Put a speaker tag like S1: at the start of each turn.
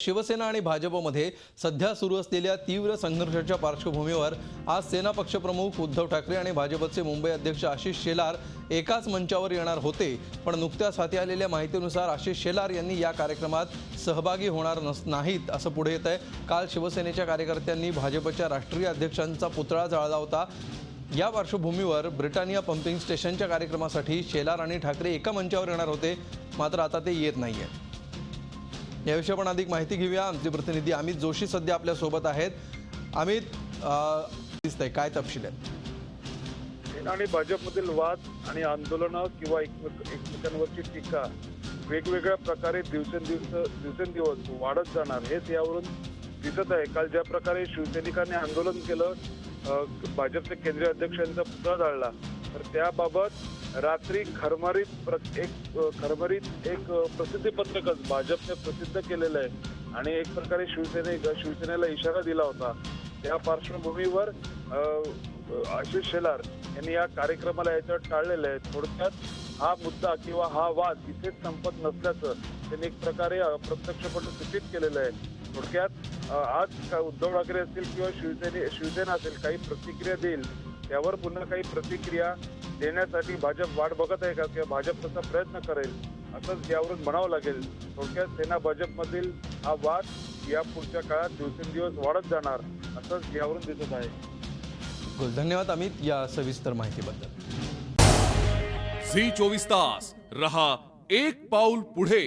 S1: शिवसेना आणि भाजपमध्ये सध्या सुरू असलेल्या तीव्र संघर्षाच्या पार्श्वभूमीवर आज सेना पक्षप्रमुख उद्धव ठाकरे आणि भाजपचे मुंबई अध्यक्ष आशिष शेलार एकाच मंचावर येणार होते, पण नुकत्याच हाती आलेल्या माहितीनुसार आशिष शेलार यांनी या कार्यक्रमात सहभागी होणार नाहीत असं पुढे येत आहे। काल शिवसेनेच्या कार्यकर्त्यांनी भाजपच्या राष्ट्रीय अध्यक्षांचा पुतळा जाळला होता। या पार्श्वभूमीवर ब्रिटानिया पंपिंग स्टेशनच्या कार्यक्रमासाठी शेलार आणि ठाकरे एका मंचावर येणार होते, मात्र आता ते येत नाहीये। याविषयी आपण अधिक माहिती घेऊया। आमचे प्रतिनिधी अमित जोशी सध्या आपल्या सोबत आहेत। अमित, दिसतंय काय तपशील आहे?
S2: आणि भाजपमधील वाद आणि आंदोलनं किंवा एकमेकांवरची टीका वेगवेगळ्या प्रकारे दिवसेंदिवस वाढत जाणार हेच यावरून दिसत आहे। काल ज्या प्रकारे शिवसैनिकांनी आंदोलन केलं, भाजपचे केंद्रीय अध्यक्ष यांचा पुतळा जाळला, तर त्याबाबत रात्री खरमरीत एक प्रसिद्धीपत्रकच भाजपने प्रसिद्ध केलेलं आहे आणि एक प्रकारे शिवसेनेला इशारा दिला होता। त्या पार्श्वभूमीवर आशिष शेलार यांनी या कार्यक्रमाला याच्यावर टाळलेलं आहे। थोडक्यात हा मुद्दा किंवा हा वाद इथेच संपत नसल्याचं त्यांनी एक प्रकारे अप्रत्यक्षपणे सूचित केलेलं आहे। थोडक्यात आज उद्धव ठाकरे असतील किंवा शिवसेना असेल काही प्रतिक्रिया देईल, त्यावर पुन्हा काही प्रतिक्रिया देण्यासाठी भाजप वाट बघत आहे का किंवा भाजप तसा प्रयत्न करेल असंच यावरून म्हणावं लागेल। थोडक्यात सेना भाजपमधील हा वाद या पुढच्या काळात दिवसेंदिवस वाढत जाणार असंच यावरून दिसत आहे।
S1: धन्यवाद अमित या सविस्तर माहितीबद्दल।
S3: झी 24 तास रहा एक पाऊल पुढे।